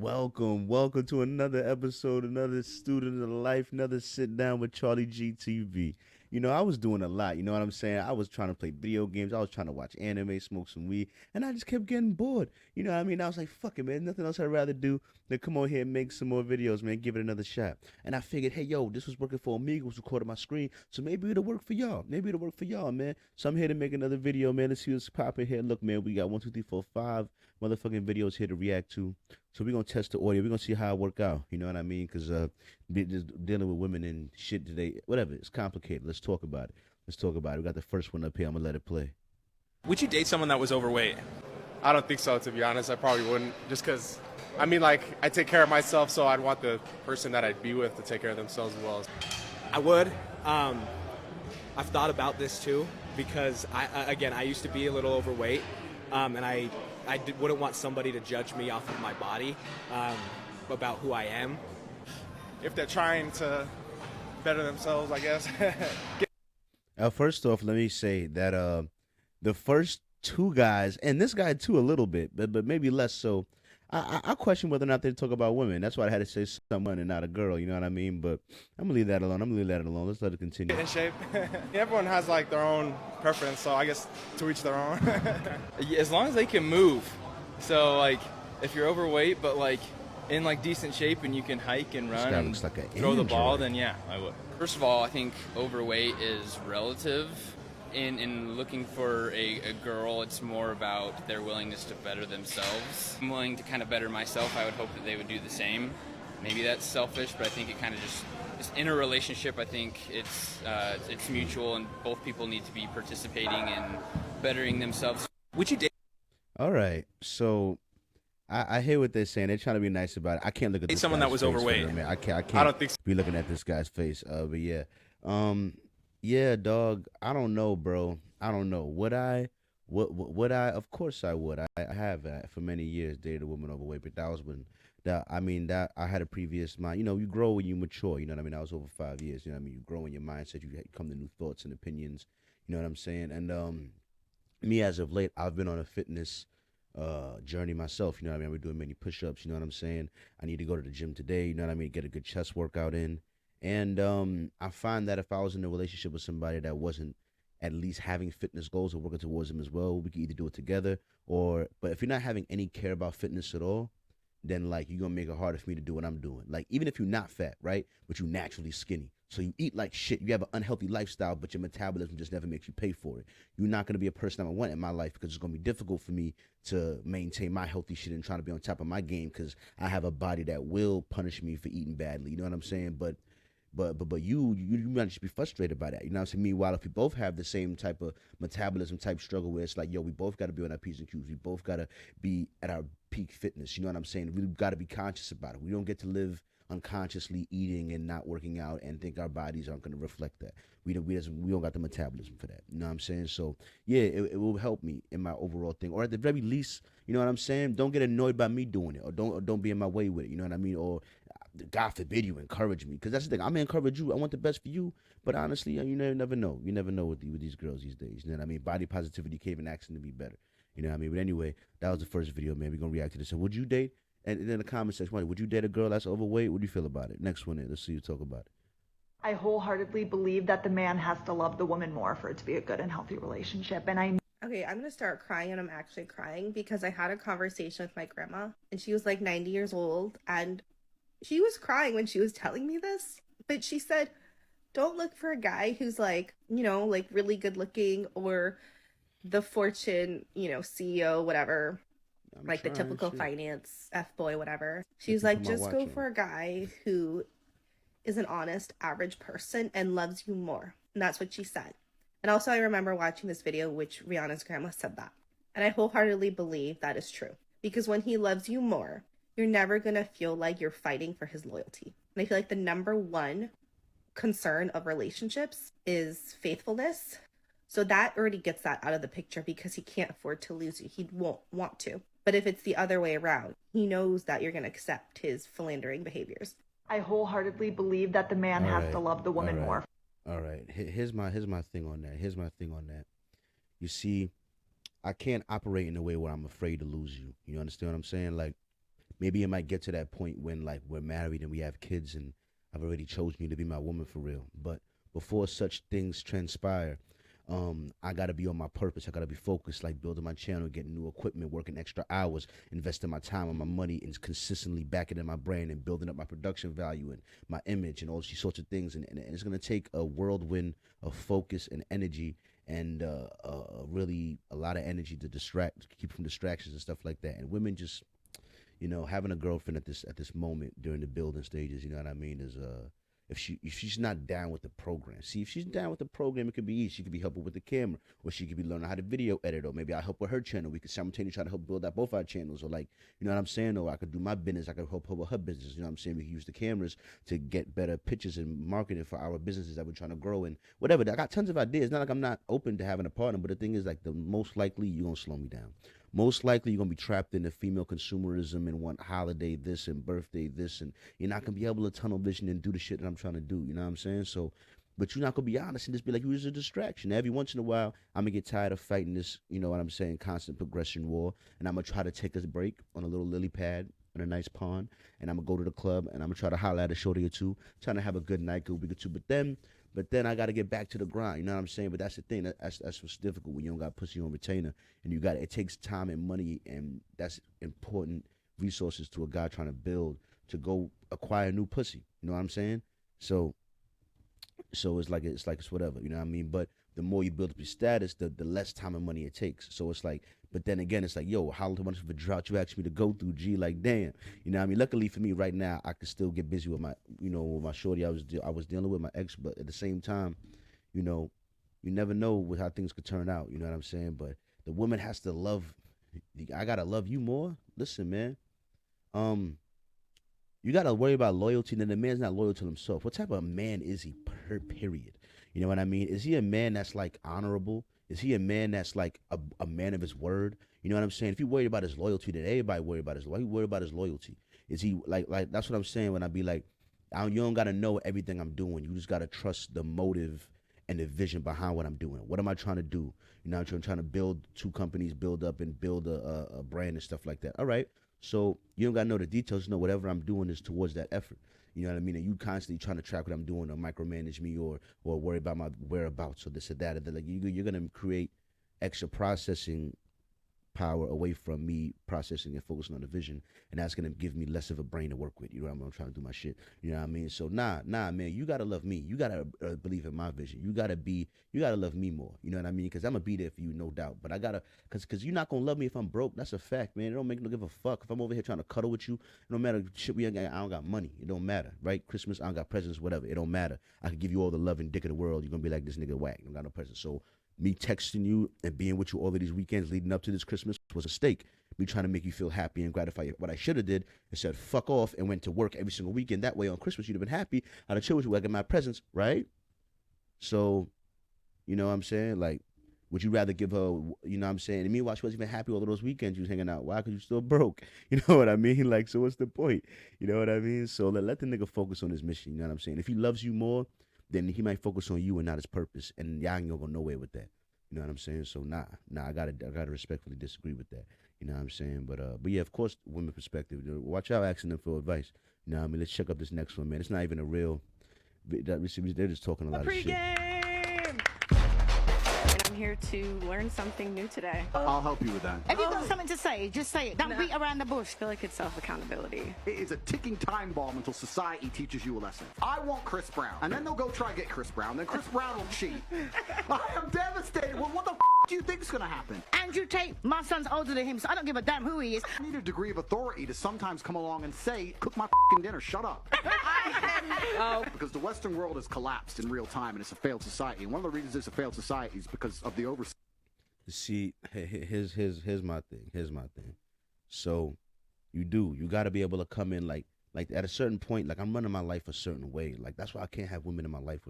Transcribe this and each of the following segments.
Welcome to another episode, another student of life, another sit down with Charlie GTV. I was doing a lot. You know what I'm saying? I was trying to play video games. I was trying to watch anime, smoke some weed, and I just kept getting bored. You know what I mean? I was like, fuck it, man. Nothing else I'd rather do than come on here and make some more videos, man. Give it another shot. And I figured, hey, yo, this was working for Amigos, recording my screen, so maybe it'll work for y'all. Maybe it'll work for y'all, man. So I'm here to make another video, man. Let's see what's popping here. Look, man, we got one, two, three, four, five motherfucking videos here to react to. So we're gonna test the audio. We're gonna see how it work out. You know what I mean? Because just dealing with women and shit today, whatever, it's complicated. Let's talk about it. Let's talk about it. We got the first one up here. I'm gonna let it play. Would you date someone that was overweight? I don't think so, to be honest. I probably wouldn't. Just because, I mean, like, I take care of myself, so I'd want the person that I'd be with to take care of themselves as well. I would. I've thought about this too because I used to be a little overweight, and wouldn't want somebody to judge me off of my body, about who I am. If they're trying to better themselves, I guess. First off, let me say that the first two guys, and this guy too a little bit, but maybe less so. I question whether or not they talk about women. That's why I had to say someone and not a girl. You know what I mean? But I'm gonna leave that alone. Let's let it continue. In shape. Everyone has like their own preference, so I guess to each their own. As long as they can move. So like, if you're overweight but like in like decent shape and you can hike and run and looks like an throw the ball, android. then yeah, I would. First of all, I think overweight is relative. In looking for a girl, it's more about their willingness to better themselves. I'm willing to kind of better myself. I would hope that they would do the same. Maybe that's selfish, but I think it kind of just in a relationship, I think it's mutual, and both people need to be participating in bettering themselves. Would you date All right, so I hear what they're saying. They're trying to be nice about it. I can't look at this someone guy's that was face, overweight? man. I can't. I don't think so. Be looking at this guy's face. But yeah, yeah, dog. I don't know, bro. I don't know. Would I? Would I? Of course I would. I have for many years dated a woman overweight, but that was when that I had a previous mind. You grow when you mature. You know what I mean? I was over 5 years. You know what I mean? You grow in your mindset. You come to new thoughts and opinions. You know what I'm saying? And me as of late, I've been on a fitness journey myself. You know what I mean? We're doing many push-ups. You know what I'm saying? I need to go to the gym today. You know what I mean? Get a good chest workout in. And I find that if I was in a relationship with somebody that wasn't at least having fitness goals or working towards them as well, we could either do it together but if you're not having any care about fitness at all, then like you're gonna make it harder for me to do what I'm doing. Like even if you're not fat, right? But you're naturally skinny. So you eat like shit. You have an unhealthy lifestyle, but your metabolism just never makes you pay for it. You're not gonna be a person I want in my life because it's gonna be difficult for me to maintain my healthy shit and trying to be on top of my game because I have a body that will punish me for eating badly. You know what I'm saying? But you might just be frustrated by that. You know what I'm saying? Meanwhile, if we both have the same type of metabolism type struggle where it's like, yo, we both got to be on our P's and Q's. We both got to be at our peak fitness. You know what I'm saying? We got to be conscious about it. We don't get to live unconsciously eating and not working out and think our bodies aren't going to reflect that. We don't got the metabolism for that. You know what I'm saying? So yeah, it will help me in my overall thing. Or at the very least, you know what I'm saying? Don't get annoyed by me doing it, or don't be in my way with it. You know what I mean? Or God forbid you encourage me, because that's the thing. I'm gonna encourage you. I want the best for you, but honestly, you never know. You never know with these girls these days. You know what I mean? Body positivity can't even ask them to be better. You know what I mean? But anyway, that was the first video, man. We're gonna react to this. So would you date? And then in the comment section, would you date a girl that's overweight? What do you feel about it? Next one in. Let's see you talk about it. I wholeheartedly believe that the man has to love the woman more for it to be a good and healthy relationship. And Okay, I'm gonna start crying, and I'm actually crying because I had a conversation with my grandma, and she was like 90 years old, and she was crying when she was telling me this, but she said, don't look for a guy who's like, like really good looking or the Fortune, CEO, whatever, like the typical finance F-boy, whatever. She's like, just go for a guy who is an honest, average person and loves you more. And that's what she said. And also I remember watching this video, which Rihanna's grandma said that. And I wholeheartedly believe that is true. Because when he loves you more, you're never going to feel like you're fighting for his loyalty. And I feel like the number one concern of relationships is faithfulness. So that already gets that out of the picture because he can't afford to lose you. He won't want to. But if it's the other way around, he knows that you're going to accept his philandering behaviors. I wholeheartedly believe that the man has to love the woman more. All right. Here's my thing on that. You see, I can't operate in a way where I'm afraid to lose you. You understand what I'm saying? Like, maybe it might get to that point when like we're married and we have kids and I've already chosen you to be my woman for real. But before such things transpire, I gotta be on my purpose. I gotta be focused, like building my channel, getting new equipment, working extra hours, investing my time and my money, and consistently backing in my brand and building up my production value and my image and all these sorts of things. And it's gonna take a whirlwind of focus and energy and really a lot of energy to keep from distractions and stuff like that. And women just, having a girlfriend at this moment during the building stages, you know what I mean, is if she's not down with the program. See, if she's down with the program, it could be easy. She could be helping with the camera, or she could be learning how to video edit, or maybe I help with her channel. We could simultaneously try to help build out both our channels, or like, you know what I'm saying? Or I could do my business, I could help her with her business. You know what I'm saying? We could use the cameras to get better pictures and marketing for our businesses that we're trying to grow and whatever. I got tons of ideas. Not like I'm not open to having a partner, but the thing is, like, the most likely you're gonna slow me down. Most likely you're gonna be trapped in the female consumerism and want holiday this and birthday this, and you're not gonna be able to tunnel vision and do the shit that I'm trying to do. You know what I'm saying? So, but you're not gonna be honest and just be like, you was a distraction. Every once in a while, I'm gonna get tired of fighting this. You know what I'm saying? Constant progression war, and I'm gonna try to take a break on a little lily pad on a nice pond, and I'm gonna go to the club and I'm gonna try to holler at a shorty or two, trying to have a good night, good week or two. But then I got to get back to the grind. You know what I'm saying? But that's the thing. That's what's difficult when you don't got pussy on retainer, and it takes time and money, and that's important resources to a guy trying to build to go acquire new pussy. You know what I'm saying? So it's whatever. You know what I mean? But the more you build up your status, the less time and money it takes. So it's like, but then again, it's like, yo, how much of a drought you asked me to go through, G? Like, damn. You know what I mean? Luckily for me, right now, I can still get busy with my shorty I was dealing with, my ex. But at the same time, you know, you never know how things could turn out. You know what I'm saying? But the woman has to love. I gotta love you more. Listen, man. You gotta worry about loyalty. And then the man's not loyal to himself. What type of man is he? Period. You know what I mean? Is he a man that's like honorable? Is he a man that's like a man of his word? You know what I'm saying? If you worried about his loyalty, then everybody worry about his. Why you worry about his loyalty? Is he like that's what I'm saying when I be like, you don't gotta know everything I'm doing. You just gotta trust the motive and the vision behind what I'm doing. What am I trying to do? You know, I'm trying to build two companies, build up and build a brand and stuff like that. All right. So you don't gotta know the details. Know whatever I'm doing is towards that effort. You know what I mean? And you constantly trying to track what I'm doing or micromanage me or worry about my whereabouts or this or that. Like you're gonna create extra processing power away from me processing and focusing on the vision, and that's gonna give me less of a brain to work with. You know what I mean? I'm trying to do my shit. You know what I mean? So nah, man, you gotta love me. You gotta believe in my vision. You gotta love me more. You know what I mean? Because I'm gonna be there for you, no doubt. But I gotta, cause you're not gonna love me if I'm broke. That's a fact, man. It don't make no give a fuck if I'm over here trying to cuddle with you. It don't matter shit I don't got money. It don't matter, right? Christmas, I don't got presents, whatever. It don't matter. I could give you all the love and dick in the world. You're gonna be like this nigga whack. I don't got no presents. So me texting you and being with you all of these weekends leading up to this Christmas was a mistake. Me trying to make you feel happy and gratify you. What I should have did is said fuck off and went to work every single weekend. That way on Christmas you'd have been happy. I'd have chilled with you, I got my presents, right? So, you know what I'm saying? Like, would you rather give her, you know what I'm saying? And meanwhile, she wasn't even happy all of those weekends you was hanging out. Why? Because you still broke. You know what I mean? Like, so what's the point? You know what I mean? So let the nigga focus on his mission. You know what I'm saying? If he loves you more, then he might focus on you and not his purpose. And y'all ain't gonna go nowhere with that. You know what I'm saying? So nah, I gotta respectfully disagree with that. You know what I'm saying? But yeah, of course, women perspective. Watch out asking them for advice. You know what I mean? Let's check up this next one, man. It's not even a real. They're just talking a lot of shit. I'm here to learn something new today. I'll help you with that. If you've got something to say, just say it. Don't beat around the bush. I feel like it's self-accountability. It is a ticking time bomb until society teaches you a lesson. I want Chris Brown. And then they'll go try to get Chris Brown. Then Chris Brown will cheat. I am devastated. Well, what the do you think's going to happen? Andrew Tate, my son's older than him, so I don't give a damn who he is. I need a degree of authority to sometimes come along and say, cook my dinner, shut up. Because the Western world has collapsed in real time and it's a failed society. And one of the reasons it's a failed society is because of the oversight. See, here's my thing. Here's my thing. So, you got to be able to come in like at a certain point. Like I'm running my life a certain way. Like that's why I can't have women in my life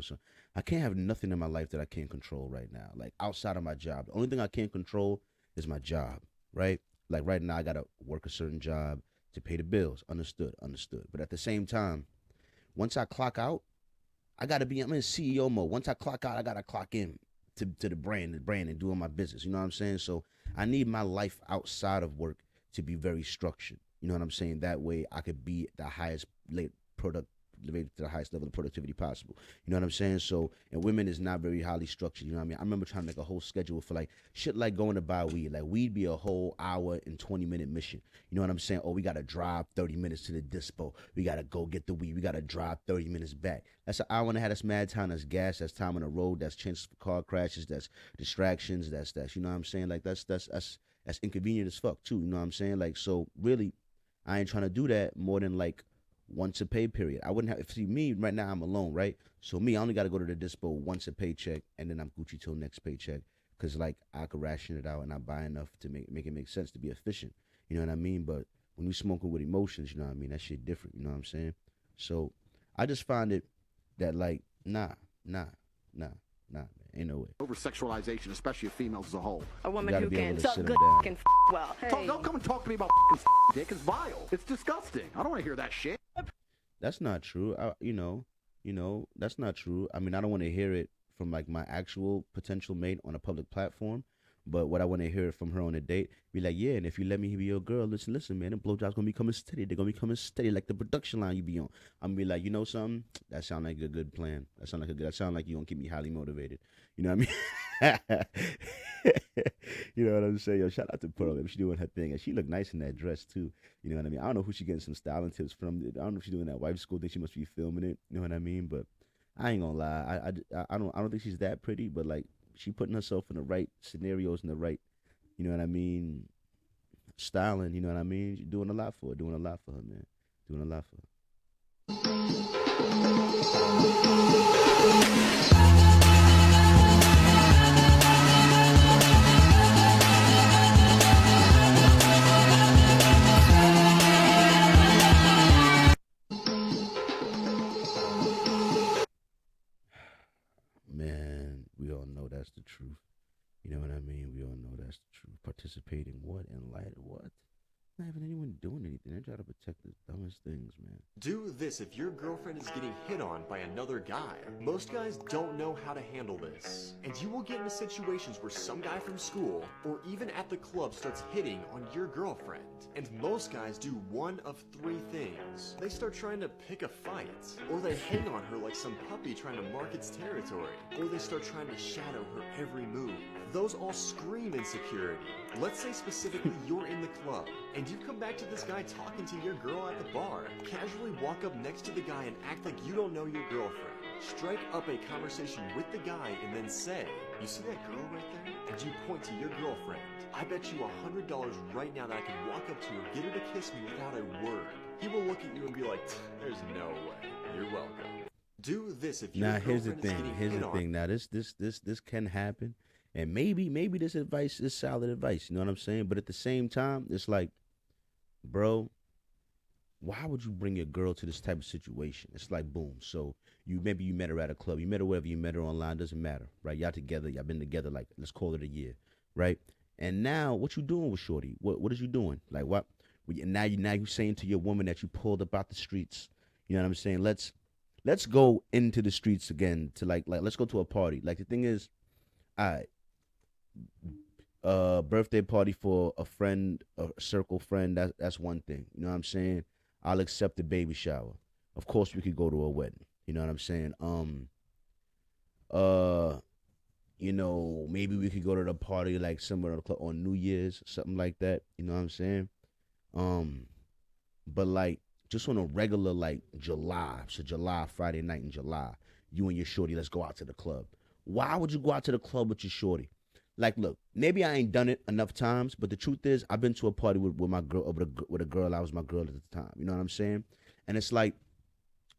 I can't have nothing in my life that I can't control right now. Like outside of my job, the only thing I can't control is my job. Right? Like right now, I gotta work a certain job to pay the bills. Understood. But at the same time, once I clock out, I'm in CEO mode. Once I clock out, I gotta clock in to the brand and doing my business. You know what I'm saying? So I need my life outside of work to be very structured. You know what I'm saying? That way I could be the highest to the highest level of productivity possible. You know what I'm saying? So, and women is not very highly structured. You know what I mean? I remember trying to make a whole schedule for like shit like going to buy weed. Like weed be a whole hour and 20-minute mission. You know what I'm saying? Oh, we gotta drive 30 minutes to the dispo. We gotta go get the weed. We gotta drive 30 minutes back. That's an hour and a half. That's mad time. That's gas. That's time on the road. That's chances for car crashes. That's distractions. That's you know what I'm saying? Like that's inconvenient as fuck too. You know what I'm saying? Like so really, I ain't trying to do that more than like once a pay period. I wouldn't have, see me right now, I'm alone, right? So me, I only got to go to the dispo once a paycheck, and then I'm Gucci till next paycheck. Cause like I could ration it out and I buy enough to make it make sense to be efficient. You know what I mean? But when you smoking with emotions, you know what I mean? That shit different. You know what I'm saying? So I just find it that like nah, man, ain't no way. Over sexualization, especially of females as a whole. A woman gotta who be able can to suck sit 'em good down. and well. Hey. Don't come and talk to me about dick. It's vile. It's disgusting. I don't want to hear that shit. That's not true. That's not true. I mean, I don't want to hear it from like my actual potential mate on a public platform, but what I want to hear from her on a date, be like, yeah, and if you let me be your girl, listen, man, the blowjob's gonna be coming steady. They're gonna be coming steady like the production line you be on. I'm gonna be like, you know something? That sound like a good plan. That sound like you gonna keep me highly motivated. You know what I mean? You know what I'm saying? Yo, shout out to Pearl. She doing her thing, and she look nice in that dress too. You know what I mean? I don't know who she getting some styling tips from. I don't know if she's doing that wife school thing. She must be filming it. You know what I mean? But I ain't gonna lie. I don't think she's that pretty, but like she putting herself in the right scenarios and the right, you know what I mean, styling. You know what I mean? She's doing a lot for her. Doing a lot for her, man. Doing a lot for her. Man, we all know that's the truth. You know what I mean? We all know that's the truth. Participating what in light of what? Not even anyone doing anything. They try to protect the dumbest things, man. Do this if your girlfriend is getting hit on by another guy. Most guys don't know how to handle this, and you will get into situations where some guy from school or even at the club starts hitting on your girlfriend. And most guys do one of three things. They start trying to pick a fight, or they hang on her like some puppy trying to mark its territory, or they start trying to shadow her every move. Those all scream insecurity. Let's say specifically you're in the club, and you come back to this guy talking to your girl at the bar. Casually walk up next to the guy and act like you don't know your girlfriend. Strike up a conversation with the guy and then say, you see that girl right there? And you point to your girlfriend. I bet you $100 right now that I can walk up to her, get her to kiss me without a word. He will look at you and be like, there's no way. You're welcome. Do this if your Here's the girlfriend is thing. getting Here's hit the on. thing. Now this can happen, and maybe this advice is solid advice. You know what I'm saying? But at the same time, it's like, bro, why would you bring your girl to this type of situation? It's like, boom. So you met her at a club, you met her wherever, you met her online, doesn't matter, right? Y'all together, y'all been together like, let's call it a year, right? And now what you doing with shorty? What is you doing? Like what? Now you saying to your woman that you pulled up out the streets. You know what I'm saying? Let's go into the streets again to like let's go to a party. Like the thing is, all right, birthday party for a friend, a circle friend, that's one thing. You know what I'm saying? I'll accept the baby shower. Of course we could go to a wedding. You know what I'm saying? You know, maybe we could go to the party like somewhere on New Year's, something like that. You know what I'm saying? But like just on a regular like July, Friday night in July, you and your shorty, let's go out to the club. Why would you go out to the club with your shorty? Like, look, maybe I ain't done it enough times, but the truth is, I've been to a party with my girl, with a girl. I was my girl at the time. You know what I'm saying? And it's like,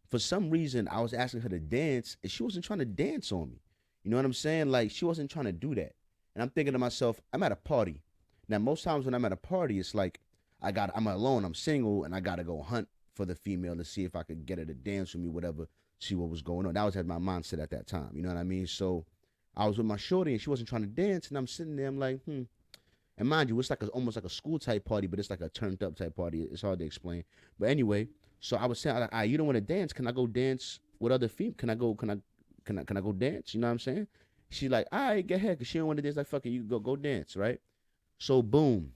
for some reason, I was asking her to dance, and she wasn't trying to dance on me. You know what I'm saying? Like, she wasn't trying to do that. And I'm thinking to myself, I'm at a party. Now, most times when I'm at a party, it's like, I'm alone, I'm single, and I got to go hunt for the female to see if I could get her to dance with me, whatever, see what was going on. That was my mindset at that time. You know what I mean? So I was with my shorty, and she wasn't trying to dance, and I'm sitting there, I'm like, And mind you, it's like almost like a school type party, but it's like a turned up type party. It's hard to explain. But anyway, so I was saying, you don't want to dance? Can I go dance with other females? Can I go dance? You know what I'm saying? She's like, all right, get ahead, because she don't want to dance. Like, fuck it, you go dance, right? So boom,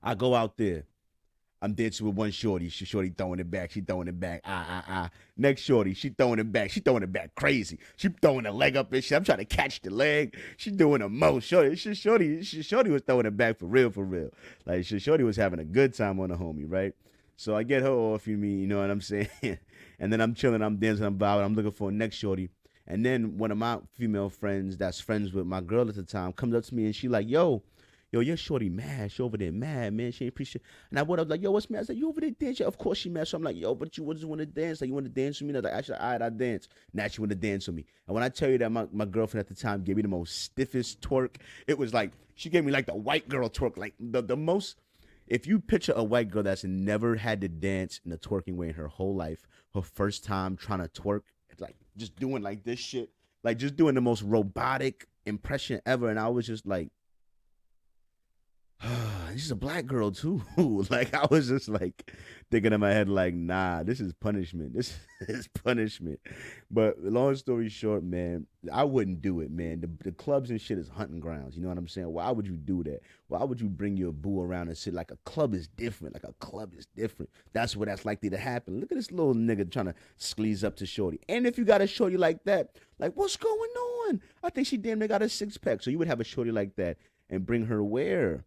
I go out there. I'm dancing with one shorty. Shorty throwing it back. She throwing it back. Next shorty, she throwing it back. She throwing it back crazy. She throwing the leg up and shit. I'm trying to catch the leg. She doing the most. Shorty was throwing it back for real, for real. Like shorty was having a good time on the homie, right? So I get her off, you know what I'm saying? And then I'm chilling, I'm dancing, I'm vibing, I'm looking for a next shorty. And then one of my female friends that's friends with my girl at the time comes up to me and she like, yo, your shorty mad. She over there mad, man. She ain't appreciate. And I went up like, yo, what's mad? I said, you over there dancing? Of course she mad. So I'm like, yo, but you just want to dance? Like, you want to dance with me? And I was like, actually, all right, I dance. Now she want to dance with me. And when I tell you that my girlfriend at the time gave me the most stiffest twerk, it was like, she gave me like the white girl twerk, like the most. If you picture a white girl that's never had to dance in a twerking way in her whole life, her first time trying to twerk, it's like just doing like this shit, like just doing the most robotic impression ever. And I was just like, this is a black girl too. Like I was just like thinking in my head, like, nah, this is punishment. This is punishment. But long story short, man, I wouldn't do it, man. The clubs and shit is hunting grounds. You know what I'm saying? Why would you do that? Why would you bring your boo around and sit? Like a club is different. Like a club is different. That's where that's likely to happen. Look at this little nigga trying to squeeze up to shorty. And if you got a shorty like that, like what's going on? I think she damn near got a 6-pack. So you would have a shorty like that and bring her where?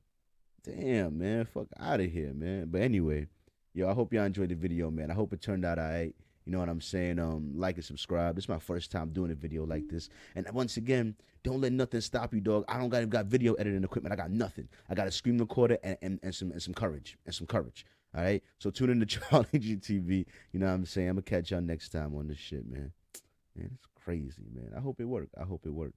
Damn, man, fuck out of here, man. But anyway, yo, I hope y'all enjoyed the video, man. I hope it turned out all right. You know what I'm saying? Like and subscribe. This is my first time doing a video like this. And once again, don't let nothing stop you, dog. I don't got video editing equipment. I got nothing. I got a screen recorder and some courage. And some courage. All right? So tune in to Charlie GTV. You know what I'm saying? I'm going to catch y'all next time on this shit, man. Man, it's crazy, man. I hope it worked. I hope it worked.